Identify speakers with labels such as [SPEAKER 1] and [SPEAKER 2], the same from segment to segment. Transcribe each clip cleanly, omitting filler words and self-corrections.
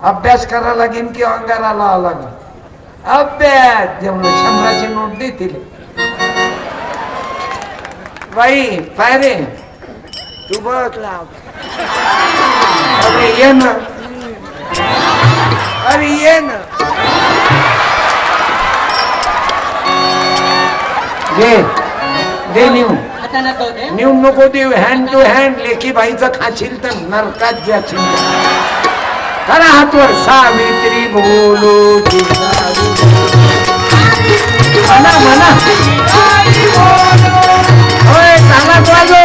[SPEAKER 1] अभ्यास करा लागेल की अंगारा लावा लागेल? अभ्यास. जेवढं 100ची नोट देतील. बाई पाय रे तू बघ लाव. अरे ये ना, अरे ये ना. घे दे न्यू नको देऊ. हँड टू हँड लेखी बाईचं खाशील तर नरकात जाशील. करा हातवर. सावित्री बोलो म्हणा म्हणा. होय चांगला वाजो.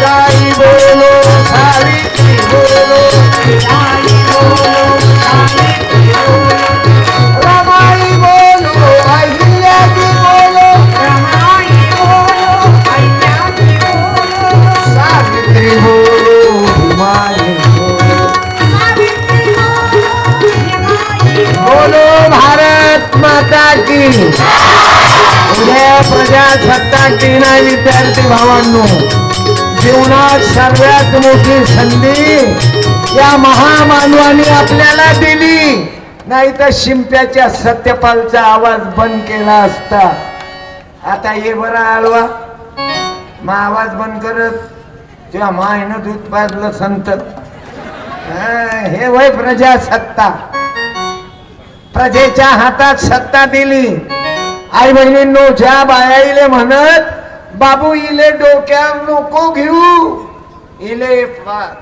[SPEAKER 1] आई बोलो सावित्री बोलो आई बोलो सावित्री बोलो रमाई बोलो अहिल्याजी बोलो रमाई बोलो अहिल्याजी बोलो सावित्री बोलो माई बोलो सावित्री बोलो भारत माता की. उद्या प्रजासत्ताक दिन आहे विद्यार्थी भावांनो. जीवनात सर्वात मोठी संधी या महामानवाने आपल्याला दिली. नाही तर शिंप्याच्या सत्यपालचा आवाज बंद केला असता. आता ये बरा आळवा मग आवाज बंद करत तेव्हा मायनं दूध पाजलं संत. हे वय प्रजासत्ता. प्रजेच्या हातात सत्ता दिली. आई बहिणींनो ज्या बायाईले म्हणत बाबू इले डोक्यावर नको घेऊ. इले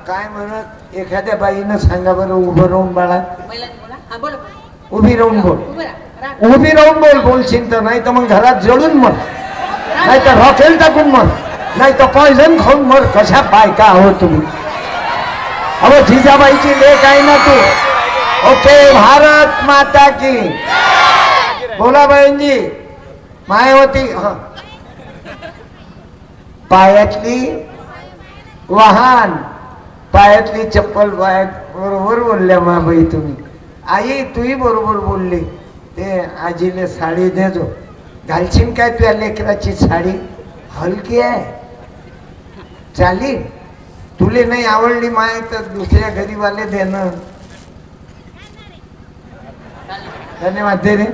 [SPEAKER 1] काय म्हणत एखाद्या बाईनं सांगा बरं. उभं राहून बाळा उभी राहून बोल. उभी राहून बोल. बोलशील तर. नाही तर मग घरात जळून मर. नाही तर रॉकेल टाकून मर. नाही तर पॉइझन खाऊन मर. कशा बायका आहो तुम्ही. अहो जिजाबाईची लेक आहे ना तू. ओके. भारत माता की. बोला बहिणजी. मायावती. हा पायातली वाहन पायातली चप्पल पायात. बरोबर बोलल्या माबाई तुम्ही. आई तूही बरोबर बोलली. ते आजीले साडी देजो. घालशील काय तुझ्या लेकराची साडी? हलकी आहे चाली. तुले नाही आवडली माय तर दुसऱ्या गरीबाले देणं. धन्यवाद दे रे.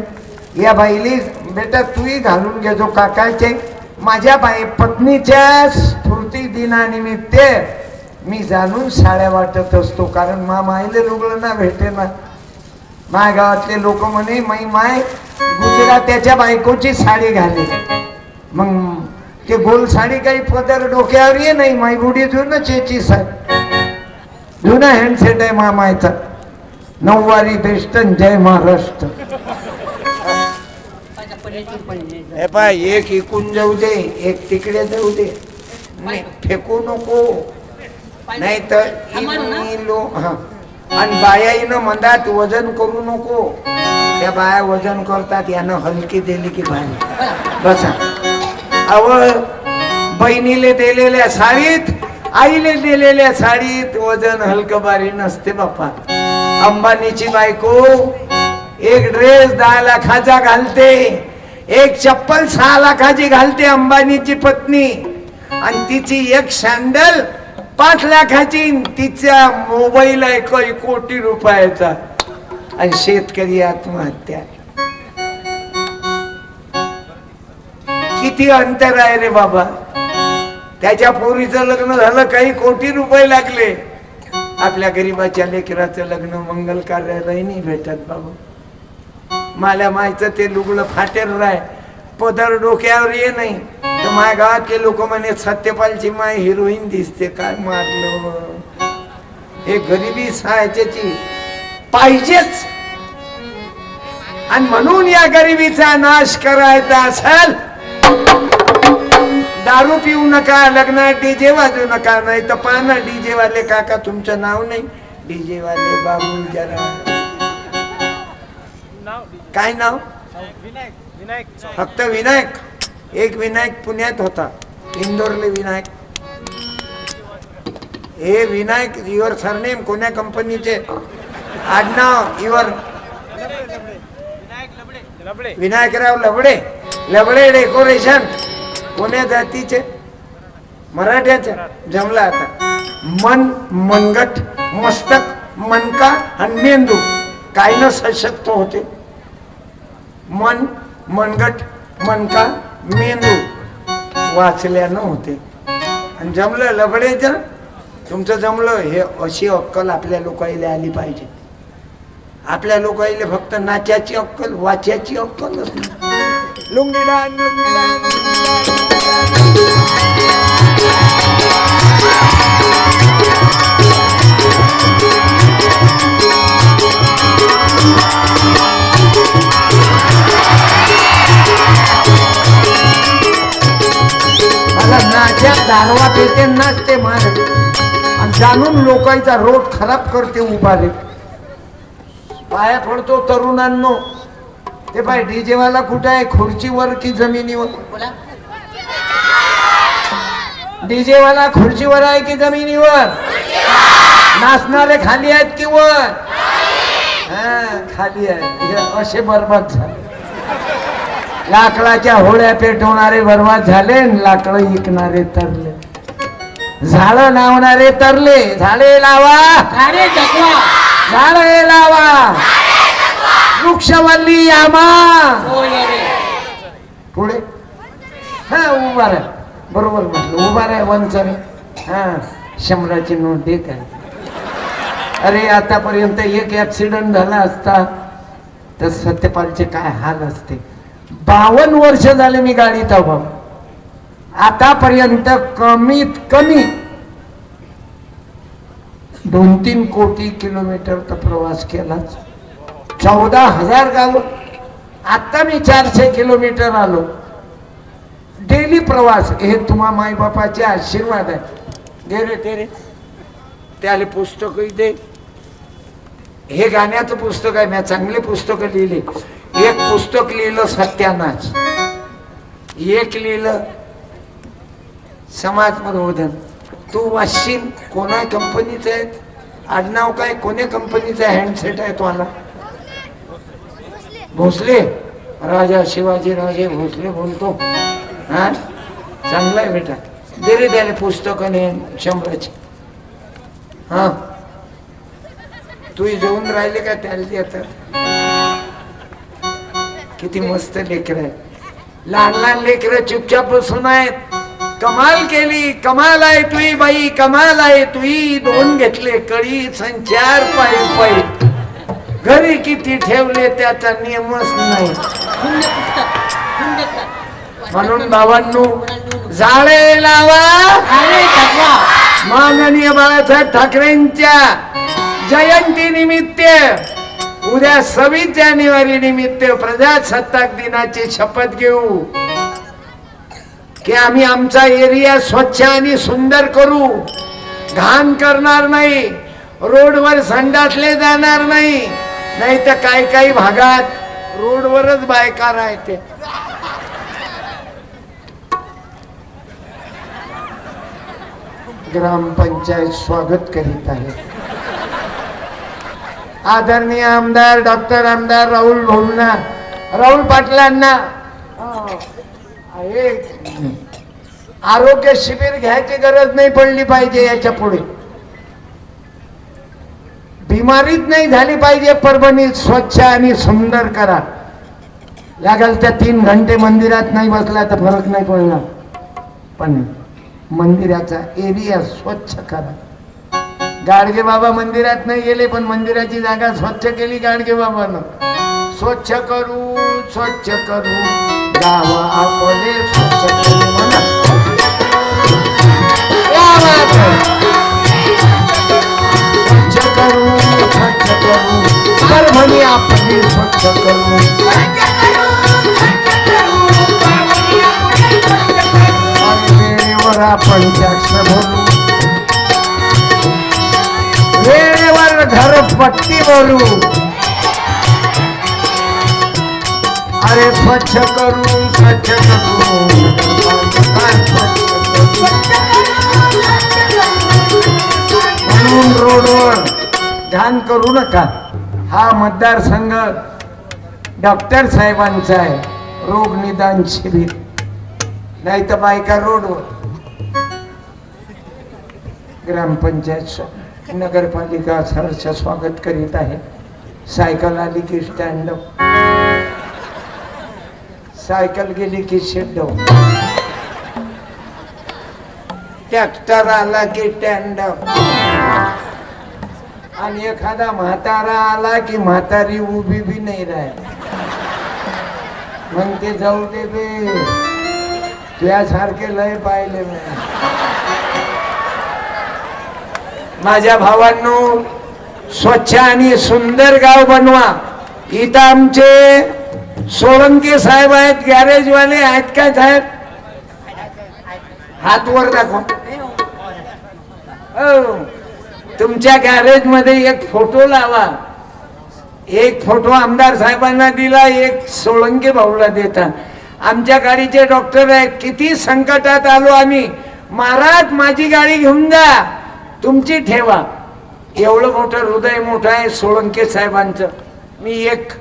[SPEAKER 1] या बाईली बेटा तूही घालून घेजो. काकाचे माझ्या बाई पत्नीच्या स्फूर्ती दिनानिमित्त मी जाणून साड्या वाटत असतो. कारण माईले लुगडं ना भेटे ना. माय गावातले लोक म्हणे माय गुजरात्याच्या बायकोची साडी घाले. मग ते गोल साडी काही पदर डोक्यावर ये नाही. माई बुडी जुनं चेची साडी जुना हँडसेट आहे मामायचा. नऊवारी बेस्टन जय महाराष्ट्र. हे पाय एक इकून जाऊ दे एक तिकडे जाऊ दे. नाही फेकू नको. नाही तर आणि बायाईनं मंदात वजन करू नको. त्या बाया वजन करतात. यानं हलकी दिली की बाय बसा. अव बहिणीले दिलेल्या साडीत आईले दिलेल्या साडीत वजन हलकं बारी नसते बाप्पा. अंबानीची बायको एक ड्रेस 10 लाखाचा घालते. एक चप्पल 6 लाखाची घालते अंबानीची पत्नी. आणि तिची एक सॅन्डल 5 लाखाची. तिचा मोबाईल आहे 1 कोटी रुपयाचा. आणि शेतकरी आत्महत्या. किती अंतर आहे रे बाबा. त्याच्या पोरीचं लग्न झालं काही कोटी रुपये लागले. आपल्या गरीबाच्या लेकराचं लग्न मंगल कार्यालय नाही भेटत बाबा. मला मायचं ते लुगडं फाटेल राय पदर डोक्यावर ये नाही. तर माझ्या गावातले लोक म्हणे सत्यपालची माय हिरोईन दिसते. काय मारलं. हे गरिबी सहायची पाहिजेच. आणि म्हणून या गरिबीचा नाश करायचा असेल दारू पिऊ नका. लग्नात डीजे वाजवू नका. नाही तर पाना डीजे वाले काका तुमचं नाव नाही. डीजे वाले बाबू जरा काय नाव? फक्त विनायक. एक विनायक पुण्यात होता. इंदोरले विनायक. हे विनायक युअर सरनेम कोण्या कंपनीचे आडनाव? युअर विनायकराव लबडे. लबडे डेकोरेशन कोण्या जातीचे? मराठ्याचे. जमला आता. मनगट मस्तक, मनका आणि मेंदू काय न सशक्त होते. मन, मनगट, मनका, मेंदू वाचल्यानं होते. आणि जमलं लबडेचं, तुमचं जमलं. हे अशी अक्कल आपल्या लोकाईला आली पाहिजे. आपल्या लोकाईला फक्त नाचाची अक्कल, वाच्याची अक्कलच नाही. लुंगी डान, लुंगी डान. मला नाच्या दारवात येते नाचते मार आणि जाणून लोकांचा रोट खराब करते. उभारे पाया पडतो तरुणांनो. ते पाय डीजे वाला कुठं आहे? खुर्चीवर की जमिनीवर? डीजे वाला खुर्चीवर आहे की जमिनीवर? नाचणारे खाली आहेत की वर? खाली आहे. असे बरबाद झाले. लाकडाच्या होळ्या पेटवणारे बरबाद झाले, लाकडं विकणारे तरले. झाडं लावणारे तरले. झाडे लावा, झाडे लावा, वृक्षवल्ली आमा. पुढे हा उभा राहा. बरोबर म्हटलं, उभा राहा वंचरे. हा 100ची नोट दे काय. अरे आतापर्यंत एक ऍक्सिडेंट झाला असता तर सत्यपालचे काय हाल असते. 52 वर्ष झाले मी गाडीत आहो. आतापर्यंत कमीत कमी 2-3 कोटी किलोमीटरचा प्रवास केला. 14,000 गाव. आता मी 400 किलोमीटर आलो. डेली प्रवास. हे तुम्हा माई बापाचे आशीर्वाद आहे. दे रे ते रे त्याले पुस्तक दे. हे गाण्याचं पुस्तक आहे. मी चांगले पुस्तक लिहिले. एक पुस्तक लिहिलं सत्यानाश, एक लिहिलं समाज प्रबोधन. तू वाचशील कोणा कंपनीचं आहे? आडनाव काय? कोण्या कंपनीचा हँडसेट आहे? तो आला भोसले. राजा शिवाजी राजे भोसले बोलतो. हा चांगला आहे बेटा. दे रे त्याला पुस्तक आणि 100ची. हा तू जेवून राहिले का? त्याला देतात. किती मस्त लेकर आहे. लहान लहान लेकर चुपचाप बसून आहेत. कमाल केली. कमाल आहे तुई बाई, कमाल आहे तुई. 2 घेतले कळी, 4 पायी. घरी किती ठेवले त्याचा नियमच नाही. म्हणून भावांनो, झाडे लावा. माननीय बाळासाहेब ठाकरेंच्या जयंती निमित्त उद्या 26 जानेवारी निमित्त प्रजासत्ताक दिनाची शपथ घेऊ की आम्ही आमचा एरिया स्वच्छ आणि सुंदर करू. घाण करणार नाही. रोडवर संडासले जाणार नाही. नाही तर काही भागात रोडवरच बायका राहते. ग्रामपंचायत स्वागत करीत आहे. आदरणीय आमदार डॉक्टर आमदार राहुल भाऊंना, राहुल पाटलांना आरोग्य शिबिर घ्यायची गरज नाही पडली पाहिजे. याच्या पुढे बिमारीच नाही झाली पाहिजे. परभणीत स्वच्छ आणि सुंदर करा. लागल त्या 3 घंटे मंदिरात नाही बसला तर फरक नाही पडणार, पण मंदिराचा एरिया स्वच्छ करा. गाडगे बाबा मंदिरात नाही गेले पण मंदिराची जागा स्वच्छ केली गाडगे बाबानं. स्वच्छ करू, स्वच्छ करू गाव आपले स्वच्छ करू म्हणा. स्वच्छ करू, स्वच्छ करू परभणी आपली स्वच्छ करू. वेळेवर आपण टॅक्स भरू, वेळेवर घरपट्टी भरू. अरे स्वच्छ करू, स्वच्छ करू म्हणून रोडवर घाण करू नका. हा मतदारसंघ डॉक्टर साहेबांचा आहे. रोग निदान शिबिर नाही तर बायका रोडवर. ग्रामपंचायत नगरपालिका सहर्ष स्वागत करीत आहे. सायकल आली की स्टँड अप, सायकल गेली की शेड डाऊन, ट्रॅक्टर आला की स्टँड अप, आणि एखादा म्हातारा आला की म्हातारी उभी बी नाही राहील. मग ते जाऊ दे बे, तुझ्यासारखे लय पाहिले मी. माझ्या भावांनो, स्वच्छ आणि सुंदर गाव बनवा. इथं आमचे सोळंके साहेब आहेत, गॅरेजवाले आहेत का साहेब? हात वर दाखवा. तुमच्या गॅरेज मध्ये एक फोटो लावा. एक फोटो आमदार साहेबांना दिला, एक सोळंके भाऊला देता. आमच्या गाडीचे डॉक्टर आहेत. किती संकटात आलो आम्ही, महाराज माझी गाडी घेऊन जा, तुमची ठेवा. एवढं मोठं हृदय मोठं आहे सोळंके साहेबांचं. मी एक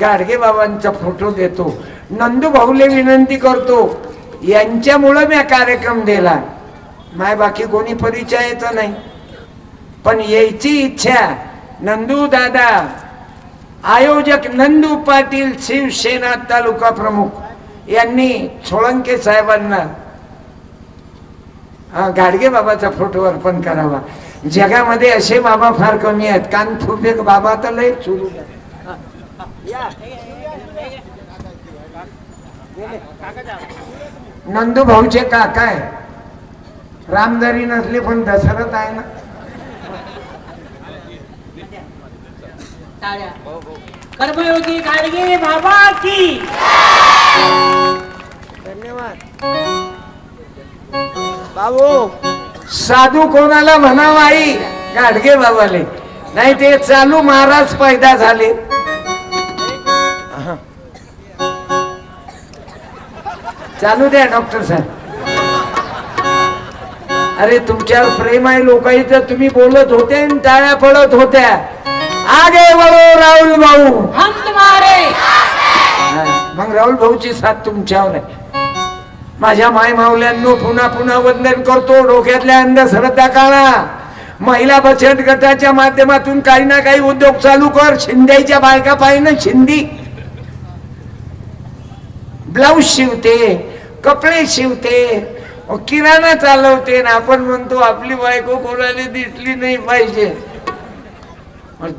[SPEAKER 1] गाडगे बाबांचा फोटो देतो. नंदू भाऊले विनंती करतो, यांच्यामुळं मी कार्यक्रम दिला. माय बाकी कोणी परिचयाचं नाही, पण यायची इच्छा. नंदू दादा, आयोजक नंदू पाटील, शिवसेना तालुका प्रमुख, यांनी सोळंके साहेबांना गाडगे बाबाचा फोटो अर्पण करावा. जगामध्ये असे बाबा फार कमी आहेत. कानफुफे बाबा तर लय सुरू. नंदू भाऊचे काका आहे, रामदारी नसले पण दशरथ आहे ना.
[SPEAKER 2] कर्मयोगी गाडगे बाबा की
[SPEAKER 1] धन्यवाद. बाबू, साधू कोणाला म्हणावं आई? गाडगे बाबाले. नाही ते चालू महाराज पैदा झाले. चालू द्या डॉक्टर साहेब. अरे तुमच्यावर प्रेम आहे लोकांचं. तुम्ही बोलत होते आणि टाळ्या पडत होत्या. आगे वळो राहुल भाऊ,
[SPEAKER 2] हम तुम्हारे.
[SPEAKER 1] मग राहुल भाऊची साथ तुमच्यावर आहे. माझ्या माय मावल्यांनो, पुन्हा पुन्हा वंदन करतो. डोक्यातल्या अंधश्रद्धा काढा. महिला बचत गटाच्या माध्यमातून काही ना काही उद्योग चालू कर. शिंद्याच्या बायका पाहिजे, शिंदी ब्लाऊज शिवते, कपडे शिवते, किराणा चालवते. ना आपण म्हणतो आपली बायको कोणाला दिसली नाही पाहिजे.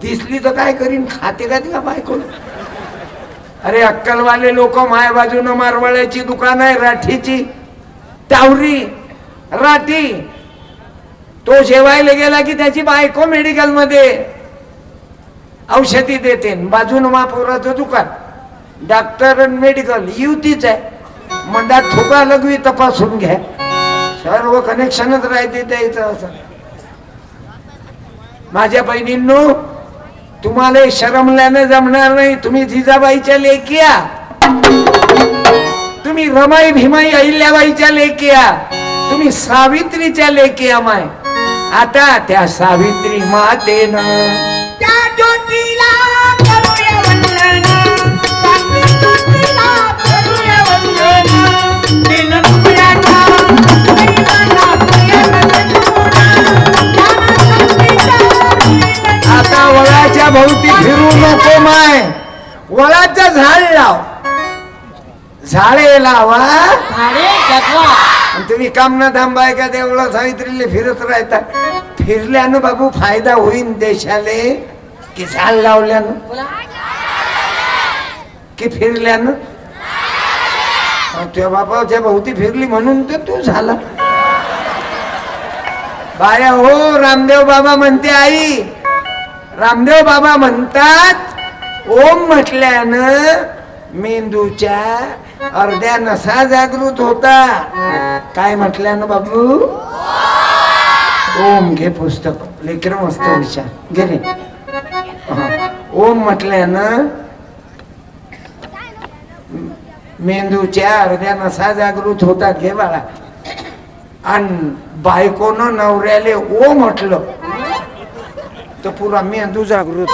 [SPEAKER 1] दिसली तर काय करीन? खाते का तिला बायको? अरे अक्कलवाले लोक, माय बाजूनं मारवाड्याची दुकान आहे, राठीची, टावरी राठी. तो जेवायला गेला की त्याची बायको मेडिकल मध्ये औषधी देते. बाजूनं महापौराचं दुकान, डॉक्टर आणि मेडिकल युतीच आहे. मंदात थुका लगवी तपासून घ्या. सर्व कनेक्शनच राहते द्यायचं. असं माझ्या बहिणींनो, तुम्हाला शरमल्याने जमणार नाही. तुम्ही जिजाबाईच्या लेकिया, तुम्ही रमाई भीमाई अहिल्याबाईच्या लेकिया, तुम्ही सावित्रीच्या लेकिया. माय आता त्या सावित्री मातेनं
[SPEAKER 2] त्या ज्योतीला करूया वंदन, ज्योतीला करूया वंदन. दिन दुबळ्याच्या मैदाना
[SPEAKER 1] आता वळाच्या भोवती फिरू नको माय. वळाचं झाड लाव, झाडे लावा.
[SPEAKER 2] झाडे जगवा.
[SPEAKER 1] तुम्ही काम न थांबाय का देवळा सावित्रीले फिरत राहता. फिरल्यानं बाबू फायदा होईन देशाले की झाड लावल्यानं की फिरल्यानं? तुझ्या बापाच्या भोवती फिरली म्हणून तर तू झाला. बाया हो, रामदेव बाबा म्हणते आई. रामदेव बाबा म्हणतात ओम म्हटल्यानं मेंदूच्या अर्ध्या नसा जागृत होता. काय म्हटल्यानं बाबू? ओम. घे पुस्तक, लेकर मस्त विचार घे रे. ओम म्हटल्यानं मेंदूच्या अर्ध्या नसा जागृत होतात. घे बाळा. आणि बायकोनं नवऱ्याले ओ म्हटलं तर पुरा मेंदू जागृत.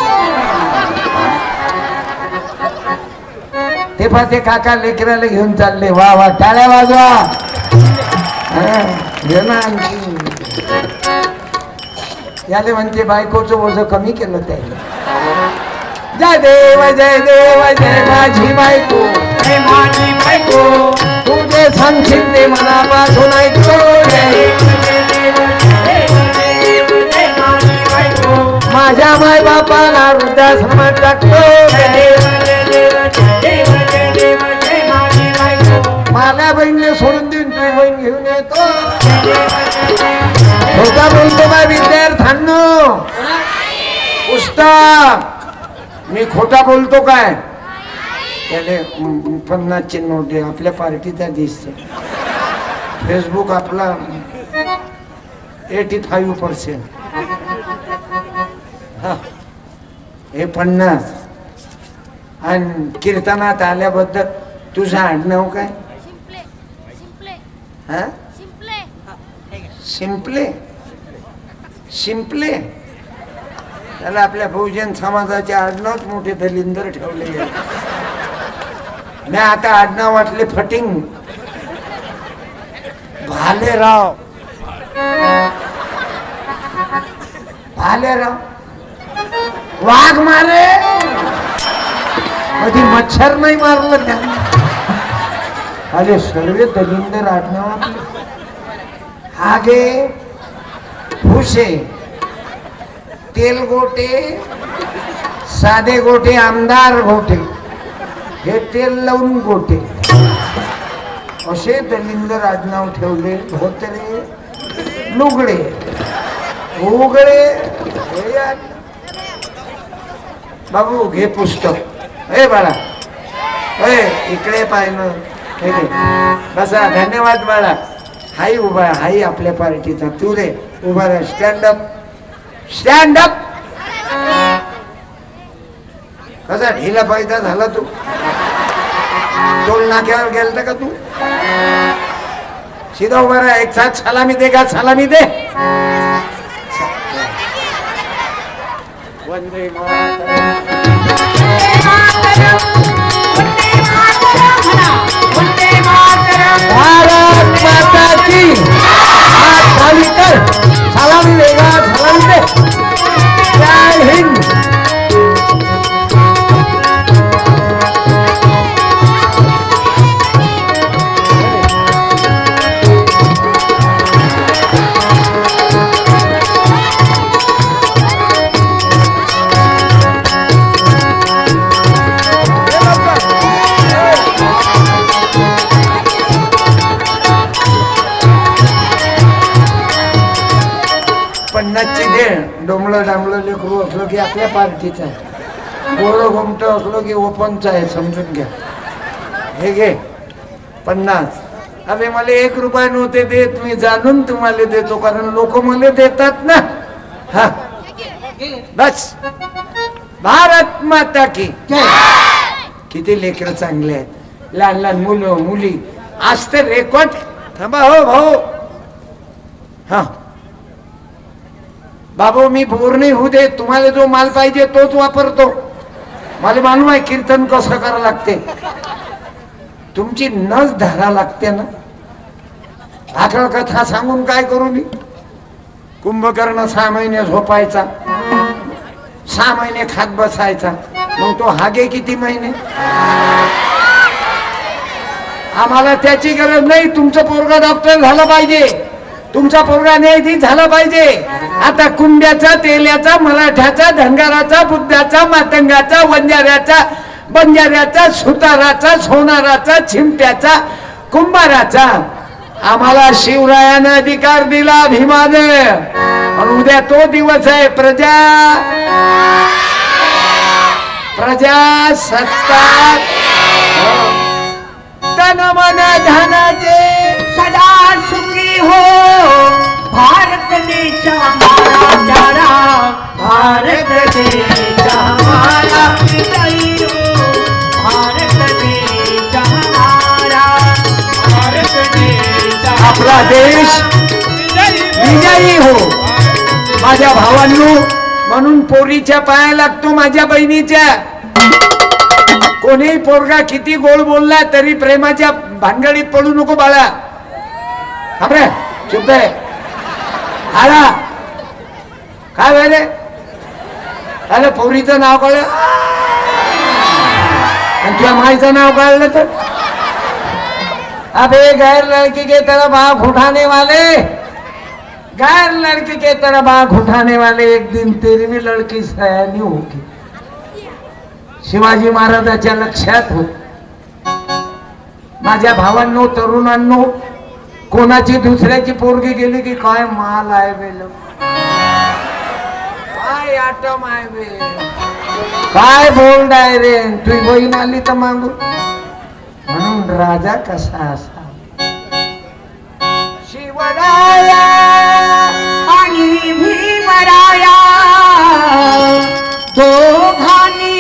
[SPEAKER 1] ते पाहते काका लेकराला घेऊन चालले. वा वा, टाळ्या वाजवा. घे ना आणखी. याले म्हणते बायकोचं ओझं कमी केलं त्याने. जय देव जय देव जय माझी बायको,
[SPEAKER 2] जय माझी बायको,
[SPEAKER 1] तू जे सांगशील ते मनापासून ऐकतो. माझ्या माय बापाला वृद्धाश्रमात टाकतो. मला बहिणीला सोडून देऊन तू बहीण घेऊन येतो. खोटा बोलतो का विद्यार्थ्यांनो? पुस्तक मी खोटा बोलतो काय? त्याने 50ची नोट आहे आपल्या पार्टीचा दिसतो. फेसबुक आपला 85%. हे 50. आणि कीर्तनात आल्याबद्दल तुझं आडनाव काय? हा शिंपले. शिंपले त्याला आपल्या बहुजन समाजाचे आडनावच मोठे दलिंदर ठेवले. मी आता आडनाव वाटले फटिंग. भालेराव. भालेराव वाघ मारे कधी मच्छर नाही मारलं त्यांना. अरे सर्व दलिंदर आडनाव आपले. हागे भुसे तेल गोटे साधे गोटे आमदार गोटे हे तेल लावून गोटे असे दलिंदर आडनाव ठेवले. धोत्रे लुगडे उगडे. बाबू घे पुस्तक. ए बाळा ए इकडे पाहिलं. बसा. धन्यवाद बाळा. हाई उभा. हाई आपल्या पार्टीचा. तू रे उभा राहा. Stand up. Stand up. कसा ढिला पायदा झाला तू? टोल नाक्यावर गेलता का तू? सीधा उभा राहा. एक साथ सलामी दे का? सलामी दे. वंदे मातरम. भारत माता की. हात खाली कर. सलामी देगा. सलामी दे. जय हिंद. पन्नासची घे. डोंबलं डांबलं लेकरू असलो की आपल्या पार्टीचा आहे. गोरं घुमट असलो की ओपनचा आहे. समजून घ्या. हे घे 50. अरे मला 1 रुपया नव्हते देत. मी जाणून तुम्हाला देतो कारण लोक मला देतात ना. हा बस. भारत माता की. किती लेकरं चांगले आहेत. लहान लहान मुलं मुली. आज तर रेकॉर्ड. थांबा हो भाऊ. हा बाबू मी बोर नाही होऊ दे. तुम्हाला जो माल पाहिजे तोच वापरतो. मला मालूम आहे कीर्तन कसं करावं लागते. तुमची नस धरा लागते ना. आकळ कथा सांगून काय करू मी? कुंभकर्ण 6 महिने झोपायचा, 6 महिने खात बसायचा. मग तो हागे किती महिने? आम्हाला त्याची गरज नाही. तुमचं पोरगा डॉक्टर झालं पाहिजे. तुमचा पोरगा न्यायाधीश झाला पाहिजे. आता कुंड्याचा, तेल्याचा, मराठ्याचा, धनगराचा, बुद्धाचा, मातंगाचा, बंजाऱ्याचा, सुताराचा, सोनाराचा, चिमट्याचा, कुंभाराचा. आम्हाला शिवरायाने अधिकार दिला भीमाने. पण उद्या तो दिवस आहे. प्रजासत्ताक तन मन धनाचे
[SPEAKER 2] सदा सुखी हो भारत देश हमारा प्यारा. भारत देश हमारा विजयी हो. भारत देश हमारा. भारत देश
[SPEAKER 1] आपला देश विजयी हो. माझ्या भावांनो, म्हणून पोरीच्या पाया लागतो माझ्या बहिणीच्या. कोणीही पोरगा किती गोड बोलला तरी प्रेमाच्या भानगडीत पडू नको बाळा. चुप आहे. आला काय वेळे अरे पोरीचं नाव कळलं आणि तुझ्या माईचं नाव कळलं तर अबे गैर लड़की के तरफ आंख उठाने वाले, गैर लड़की के तरफ आंख उठाने वाले, एक दिन तेरी भी लड़की सयानी होगी. शिवाजी महाराजांच्या लक्षात हो. माझ्या भावांनो तरुणांनो, कोणाची दुसऱ्याची पोरगी गेली की काय माल आहे बेल, काय आटम आहे बे, काय बोल्ड आहे रे. तुझी बहीण आली तर मागू म्हणून राजा कसा असा.
[SPEAKER 2] शिवराया आणि भीमराया दोघांनी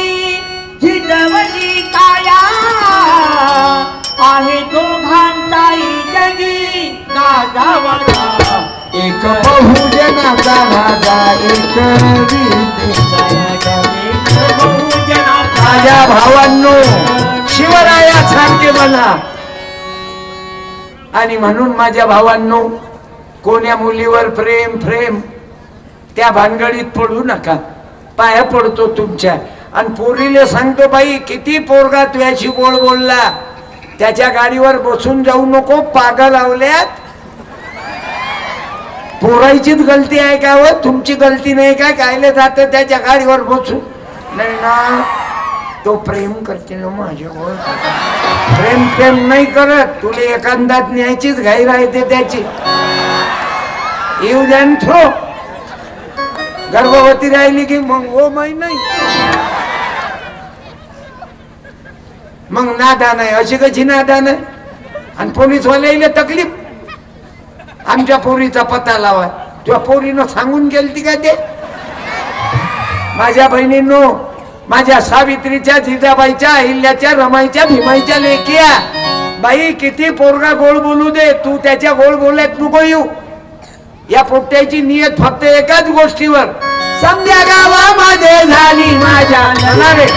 [SPEAKER 2] जिजवली काया, आहे दोघांचाही जगी गाजावाजा.
[SPEAKER 1] एक बहुजनाचा राजा, एक वीरतेचा राजा. माझ्या भावांनो शिवरायासारखे बना. आणि म्हणून माझ्या भावांनो, कोण्या मुलीवर प्रेम त्या भानगडीत पडू नका. पाया पडतो तुमच्या. आणि पोरीले सांगतो बाई, किती पोरगा तुझ्याशी गोड बोलला त्याच्या गाडीवर बसून जाऊ नको. पागा लावल्यात. पोरायचीच गलती आहे का व तुमची गलती नाही का? कायले जात त्याच्या गाडीवर बसून नाही ना. तो प्रेम करते ना माझ्यावर. प्रेम नाही करत. तुला एखादात न्यायचीच घाई राहते त्याची. येऊ द्या थो. गर्भवती राहिली की मग हो माही नाही. मग नादान आहे. अशी कशी नादान आहे. आणि पोलीसवाल्याला तकलीफ. आमच्या पोरीचा पत्ता लावा. तुझ्या पोरीनं सांगून गेलती का ते? माझ्या बहिणींनो, माझ्या सावित्रीच्या, जिजाबाईच्या, अहिल्याच्या, रमाईच्या, भीमाईच्या लेकिया, बाई किती पोरगा गोड बोलू दे, तू त्याच्या गोड बोलण्यात नको येऊ. या पोट्याची नियत फक्त एकाच गोष्टीवर. समजा गावामध्ये झाली माझ्या रे.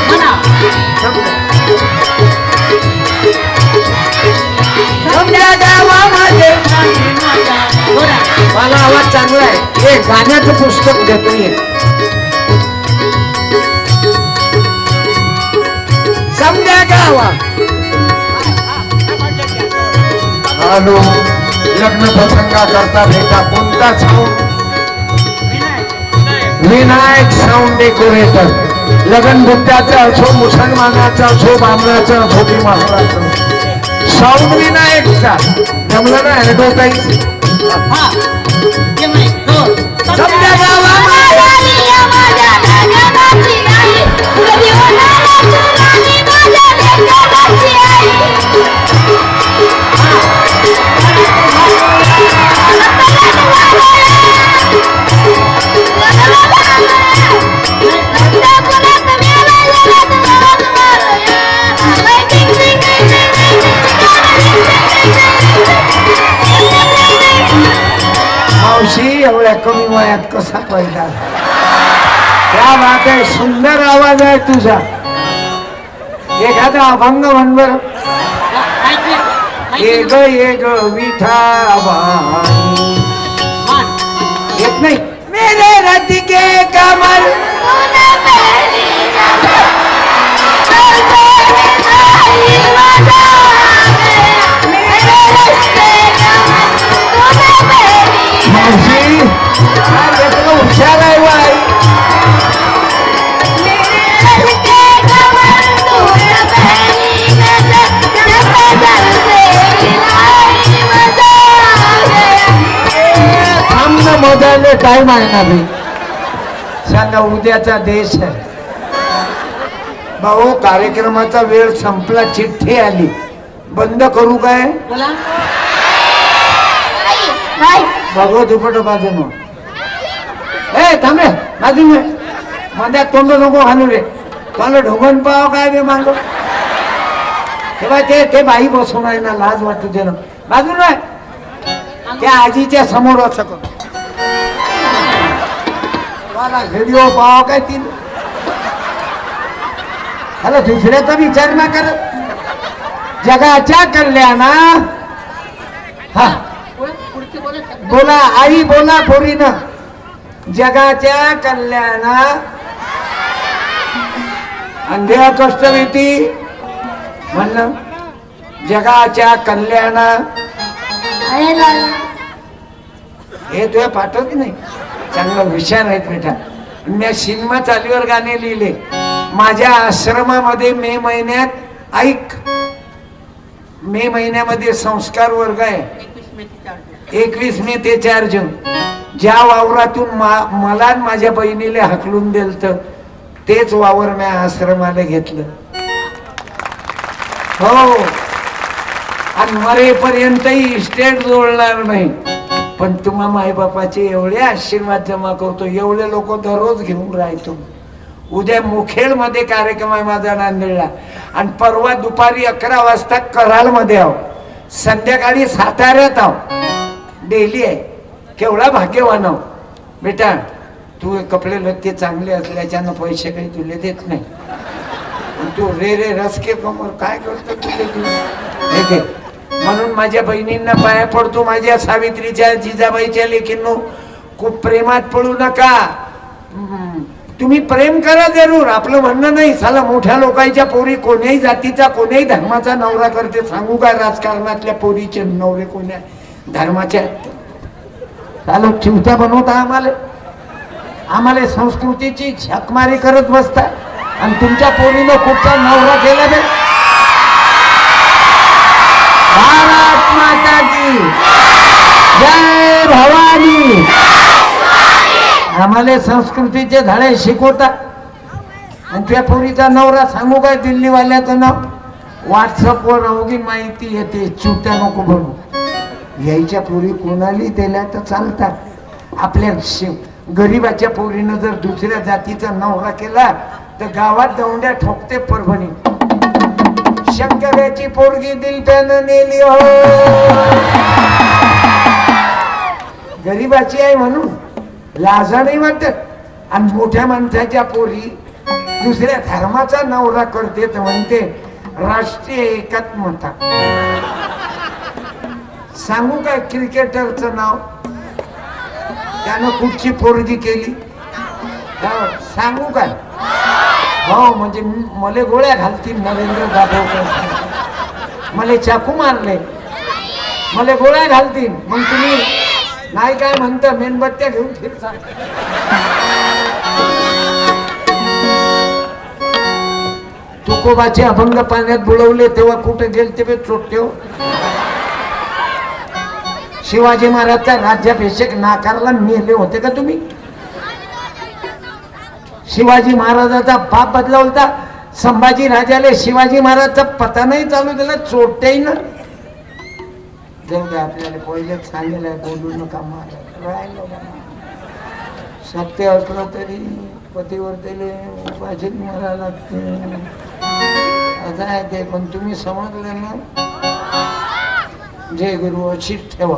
[SPEAKER 1] समजा गावामध्ये मला आवाज चांगला आहे. हे गाण्याचं पुस्तक देतो. समजा गावा हॅलो. लग्न प्रसंगा करता भेटा कोणता साऊंड? Vinayak sound decorator. लगन बुद्धाचा असो, मुसलमानाचा असो, बामणाचा असो की महाराष्ट्र, साऊंड विनायकचा. जमलं ना ऍडव्हर्टाईज. समजा गावा मावशी एवढ्या कमी वयात कसा पैदा? क्या बात आहे. सुंदर आवाज आहे तुझा. एखादा अभंग म्हण बर. एक एक विठाबाई. येत नाही. मेरे रथ के कमल मावशी हुशार आहे बाई. मोदायला टाइम आहे ना भाई. सांगा उद्याचा देश आहे भाऊ. कार्यक्रमाचा वेळ संपला. चिठ्ठी आली. बंद करू काय? बघू दुपट बाजून. ए थांबे बाजून मध्ये तोंड नको घालू रे. मला ढोंगण पाव काय बे मांग. तेव्हा ते बाई बसून आहे ना, लाज वाटू दे ना. बाजून आहे त्या आजीच्या समोर असं मला व्हिडिओ पाव काय तीन. हॅलो दुसऱ्याचा विचार ना करत. जगाच्या कल्याणा. हा बोला आई बोला पोरीनं. जगाच्या कल्याणा अंधेया कष्टभीती म्हणलं जगाच्या कल्याणा हे तुझ्या पाठवत नाही. चांगलं विचार आहेत बेटा. मी सिनेमा चालीवर गाणे लिहिले. माझ्या आश्रमामध्ये मे महिन्यात ऐक, मे महिन्यामध्ये संस्कार वर्ग आहे. 21 मे ते 4 जून. ज्या वावरातून मला माझ्या बहिणीला हकलून दिलत तेच वावर मी आश्रमाला घेतलं. हो, आणि मरेपर्यंतही इस्टेट जोडणार नाही. पण तुम्हा मायबापाचे एवढे आशीर्वाद जमा करतो, एवढे लोक दररोज घेऊन राहतो. उद्या मुखेड मध्ये कार्यक्रम आहे माझा नांदेडला, आणि परवा दुपारी 11 वाजता कराड मध्ये आहो, संध्याकाळी साताऱ्यात आहो. डेली आहे. केवढा भाग्यवान आहो बेटा. तू कपडे लत्ते चांगले असल्याच्यानं पैसे काही तुले देत नाही. तू रे रे रसके कमर काय करतो तुले. म्हणून माझ्या बहिणींना पाया पडतो, माझ्या सावित्रीच्या जिजाबाईच्या लेकींनो, खूप प्रेमात पडू नका. तुम्ही प्रेम करा जरूर, आपलं म्हणणं नाही. साला मोठ्या लोकांच्या पोरी कोण्याही जातीचा कोण्याही धर्माचा नवरा करते. सांगू का राजकारणातल्या पोरीचे नवरे कोण्या धर्माच्या चालू चिवत्या बनवता. आम्हाला संस्कृतीची झकमारी करत बसता, आणि तुमच्या पोरीनं कुठचा नवरा केला बे. भारत माता की जय भवानी. आम्हाला संस्कृतीचे धडे शिकवता, आणि त्या पोरीचा नवरा सांगू काय दिल्लीवाल्याचं नाव व्हॉट्सअपवर अवघी माहिती येते. चिवत्या नको बनू. यायच्या पोरी कोणाली दिल्या तर चालतात. आपल्या गरीबाच्या पोरीनं जर दुसऱ्या जातीचा नवरा केला तर गावात दौंड्या ठोकते. परभणी शंकराची पोरगी दिल त्यानं नेली हो. गरीबाची आहे म्हणून लाजा नाही वाटत. आणि मोठ्या माणसाच्या पोरी दुसऱ्या धर्माचा नवरा करते तर म्हणते राष्ट्रीय एकात्मता. सांगू काय क्रिकेटरचं नाव, त्यानं कुठची पोरगी केली सांगू काय. हो, म्हणजे मला गोळ्या घालतील नरेंद्र दाभोळकर. मला चाकू मारले, मला गोळ्या घालतील. मग तुम्ही नाही काय म्हणता, मेणबत्त्या घेऊन फिरता. तुकोबाचे अभंग पाण्यात बुडवले तेव्हा कुठे गेलते बे चोट्टे. शिवाजी महाराजचा राज्याभिषेक नाकारला मेले होते का तुम्ही. शिवाजी महाराजाचा बाप बदला होता. संभाजी राजाले शिवाजी महाराजचा पता नाही चालू दिला चोट्याही ना. जाऊ द्या, आपल्याला पहिलेच सांगेल बोलू नका. सत्य असलं तरी पतीवर त्याला उपाशीच मारा लागते असं आहे ते. पण तुम्ही समजले ना. जय गुरु अशीच ठेवा.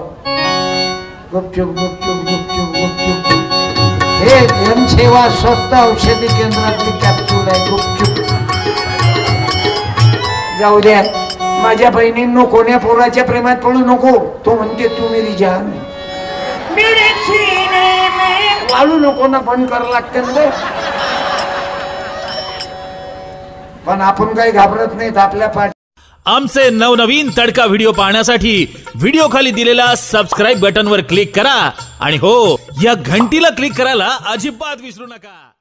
[SPEAKER 1] गुपचूप गुपचूप गुपचूप गुपचूप. हे जनसेवा स्वस्त औषधी केंद्रातली कॅप्सूल आहे. गुपचूप जाऊ द्या. माझ्या बहिणींनो, कोण्या पोराच्या प्रेमात पडू नको. तो म्हणते तू मेरी जान. वाळू नको ना, बंद करावं लागते ना. पण आपण काही घाबरत नाहीत. आपल्या पाठ
[SPEAKER 3] आमचे नवनवीन तडका व्हिडिओ पाहण्यासाठी व्हिडिओ खाली दिलेला सबस्क्राईब बटन वर क्लिक करा, आणि हो, या घंटीला क्लिक करायला अजिबात विसरू नका.